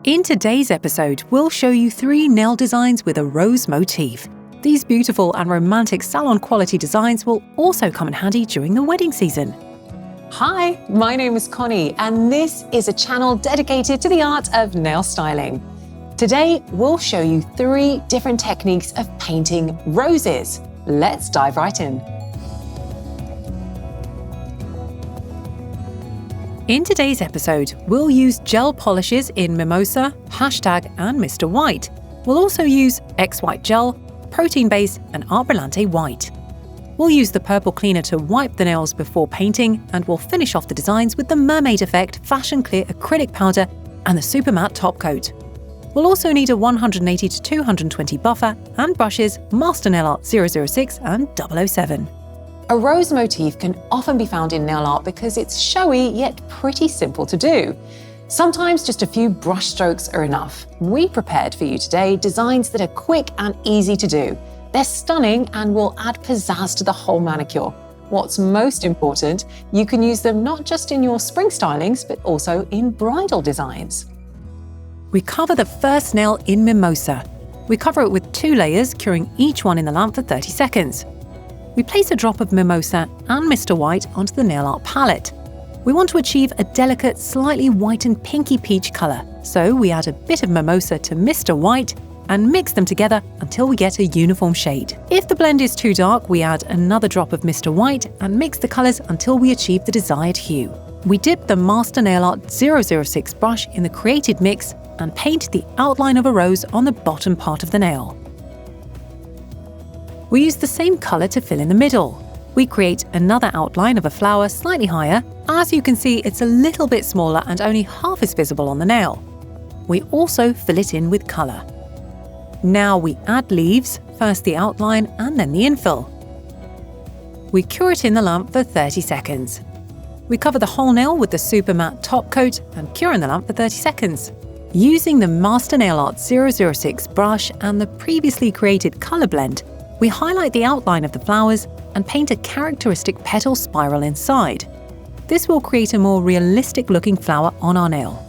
In today's episode, we'll show you 3 nail designs with a rose motif. These beautiful and romantic salon-quality designs will also come in handy during the wedding season. Hi, my name is Connie, and this is a channel dedicated to the art of nail styling. Today, we'll show you 3 different techniques of painting roses. Let's dive right in. In today's episode, we'll use gel polishes in Mimosa, Hashtag and Mr. White. We'll also use X-White Gel, Protein Base and Art Brillante White. We'll use the purple cleaner to wipe the nails before painting, and we'll finish off the designs with the Mermaid Effect Fashion Clear Acrylic Powder and the Super Matte Top Coat. We'll also need a 180 to 220 buffer and brushes Master Nail Art 006 and 007. A rose motif can often be found in nail art because it's showy yet pretty simple to do. Sometimes just a few brush strokes are enough. We prepared for you today designs that are quick and easy to do. They're stunning and will add pizzazz to the whole manicure. What's most important, you can use them not just in your spring stylings, but also in bridal designs. We cover the first nail in Mimosa. We cover it with 2 layers, curing each one in the lamp for 30 seconds. We place a drop of Mimosa and Mr. White onto the nail art palette. We want to achieve a delicate, slightly whitened pinky peach colour, so we add a bit of Mimosa to Mr. White and mix them together until we get a uniform shade. If the blend is too dark, we add another drop of Mr. White and mix the colours until we achieve the desired hue. We dip the Master Nail Art 006 brush in the created mix and paint the outline of a rose on the bottom part of the nail. We use the same colour to fill in the middle. We create another outline of a flower slightly higher. As you can see, it's a little bit smaller and only half as visible on the nail. We also fill it in with colour. Now we add leaves, first the outline and then the infill. We cure it in the lamp for 30 seconds. We cover the whole nail with the Super Matte Top Coat and cure in the lamp for 30 seconds. Using the Master Nail Art 006 brush and the previously created colour blend, we highlight the outline of the flowers and paint a characteristic petal spiral inside. This will create a more realistic-looking flower on our nail.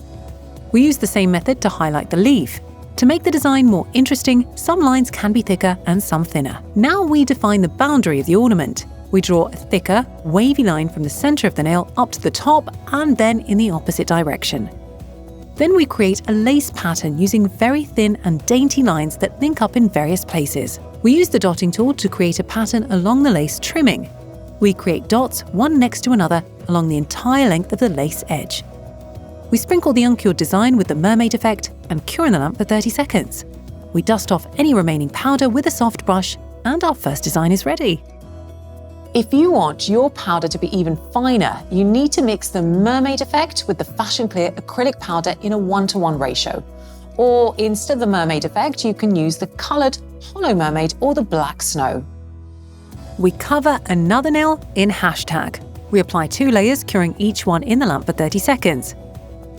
We use the same method to highlight the leaf. To make the design more interesting, some lines can be thicker and some thinner. Now we define the boundary of the ornament. We draw a thicker, wavy line from the centre of the nail up to the top and then in the opposite direction. Then we create a lace pattern using very thin and dainty lines that link up in various places. We use the dotting tool to create a pattern along the lace trimming. We create dots one next to another along the entire length of the lace edge. We sprinkle the uncured design with the Mermaid Effect and cure in the lamp for 30 seconds. We dust off any remaining powder with a soft brush and our first design is ready. If you want your powder to be even finer, you need to mix the Mermaid Effect with the Fashion Clear Acrylic Powder in a 1:1 ratio. Or instead of the Mermaid Effect, you can use the coloured Hollow Mermaid or the Black Snow. We cover another nail in Hashtag. We apply 2 layers, curing each one in the lamp for 30 seconds.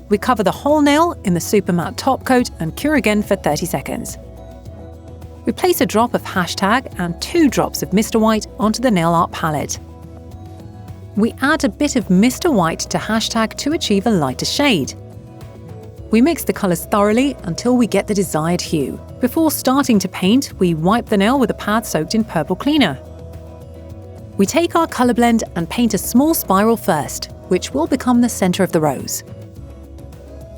We cover the whole nail in the Super Matte Top Coat and cure again for 30 seconds. We place a drop of Hashtag and 2 drops of Mr. White onto the nail art palette. We add a bit of Mr. White to Hashtag to achieve a lighter shade. We mix the colours thoroughly until we get the desired hue. Before starting to paint, we wipe the nail with a pad soaked in purple cleaner. We take our colour blend and paint a small spiral first, which will become the centre of the rose.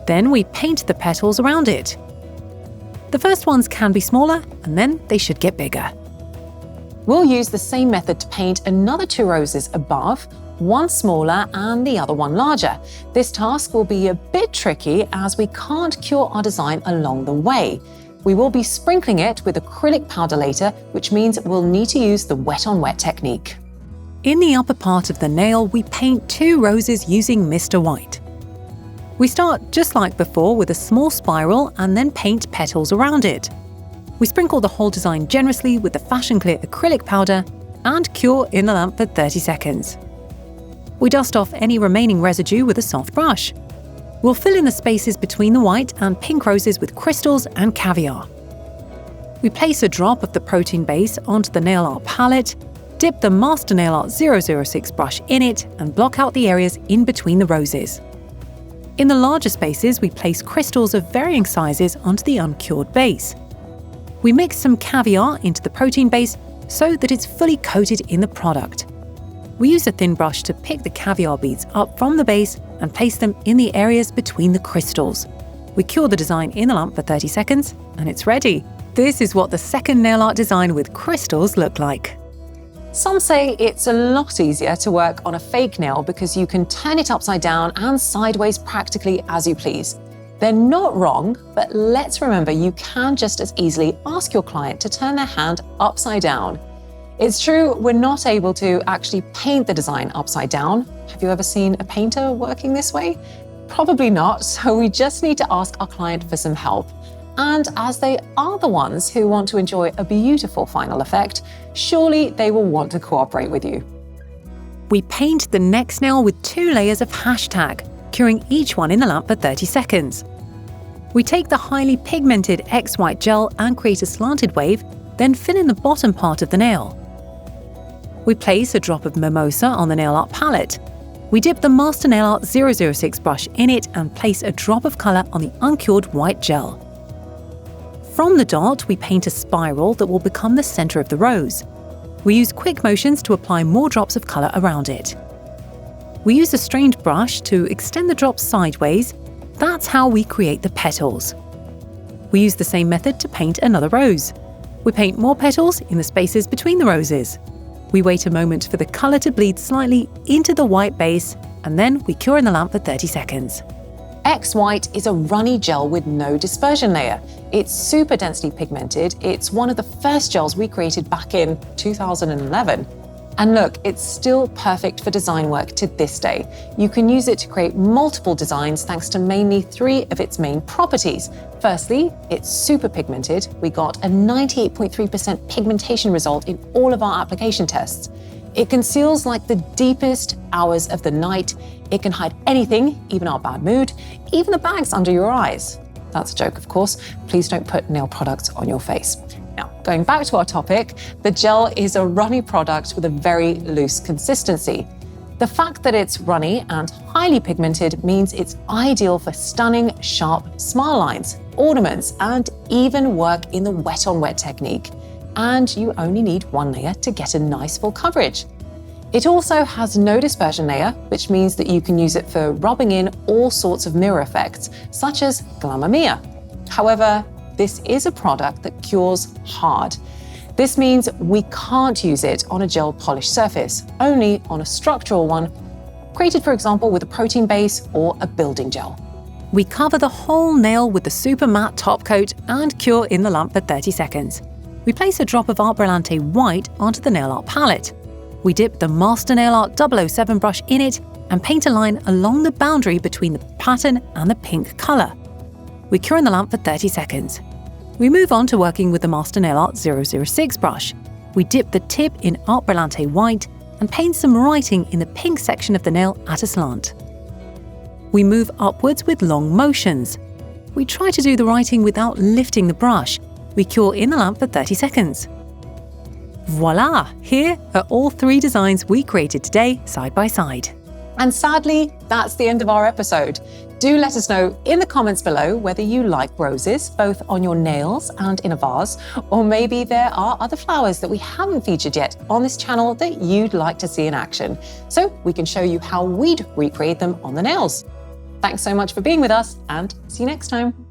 Then we paint the petals around it. The first ones can be smaller, and then they should get bigger. We'll use the same method to paint another 2 roses above, one smaller and the other one larger. This task will be a bit tricky as we can't cure our design along the way. We will be sprinkling it with acrylic powder later, which means we'll need to use the wet-on-wet technique. In the upper part of the nail, we paint 2 roses using Mr. White. We start just like before with a small spiral and then paint petals around it. We sprinkle the whole design generously with the Fashion Clear Acrylic Powder and cure in the lamp for 30 seconds. We dust off any remaining residue with a soft brush. We'll fill in the spaces between the white and pink roses with crystals and caviar. We place a drop of the Protein Base onto the nail art palette, dip the Master Nail Art 006 brush in it and block out the areas in between the roses. In the larger spaces, we place crystals of varying sizes onto the uncured base. We mix some caviar into the protein base so that it's fully coated in the product. We use a thin brush to pick the caviar beads up from the base and place them in the areas between the crystals. We cure the design in the lamp for 30 seconds, and it's ready. This is what the second nail art design with crystals look like. Some say it's a lot easier to work on a fake nail because you can turn it upside down and sideways practically as you please. They're not wrong, but let's remember you can just as easily ask your client to turn their hand upside down. It's true, we're not able to actually paint the design upside down. Have you ever seen a painter working this way? Probably not, so we just need to ask our client for some help. And as they are the ones who want to enjoy a beautiful final effect, surely they will want to cooperate with you. We paint the next nail with 2 layers of hashtag, curing each one in the lamp for 30 seconds. We take the highly pigmented X-white gel and create a slanted wave, then fill in the bottom part of the nail. We place a drop of Mimosa on the nail art palette. We dip the Master Nail Art 006 brush in it and place a drop of colour on the uncured white gel. From the dot, we paint a spiral that will become the centre of the rose. We use quick motions to apply more drops of colour around it. We use a strained brush to extend the drops sideways. That's how we create the petals. We use the same method to paint another rose. We paint more petals in the spaces between the roses. We wait a moment for the colour to bleed slightly into the white base, and then we cure in the lamp for 30 seconds. X-White is a runny gel with no dispersion layer. It's super densely pigmented. It's one of the first gels we created back in 2011. And look, it's still perfect for design work to this day. You can use it to create multiple designs thanks to mainly 3 of its main properties. Firstly, it's super pigmented. We got a 98.3% pigmentation result in all of our application tests. It conceals like the deepest hours of the night. It can hide anything, even our bad mood, even the bags under your eyes. That's a joke, of course. Please don't put nail products on your face. Now, going back to our topic, the gel is a runny product with a very loose consistency. The fact that it's runny and highly pigmented means it's ideal for stunning, sharp smile lines, ornaments, and even work in the wet-on-wet technique. And you only need 1 layer to get a nice full coverage. It also has no dispersion layer, which means that you can use it for rubbing in all sorts of mirror effects, such as Glamour Mia. However, this is a product that cures hard. This means we can't use it on a gel polished surface, only on a structural one, created, for example, with a protein base or a building gel. We cover the whole nail with the super matte top coat and cure in the lamp for 30 seconds. We place a drop of Art Brillante White onto the nail art palette. We dip the Master Nail Art 007 brush in it and paint a line along the boundary between the pattern and the pink colour. We cure in the lamp for 30 seconds. We move on to working with the Master Nail Art 006 brush. We dip the tip in Art Brillante White and paint some writing in the pink section of the nail at a slant. We move upwards with long motions. We try to do the writing without lifting the brush. We cure in the lamp for 30 seconds. Voila! Here are all 3 designs we created today, side by side. And sadly, that's the end of our episode. Do let us know in the comments below whether you like roses, both on your nails and in a vase, or maybe there are other flowers that we haven't featured yet on this channel that you'd like to see in action, so we can show you how we'd recreate them on the nails. Thanks so much for being with us, and see you next time.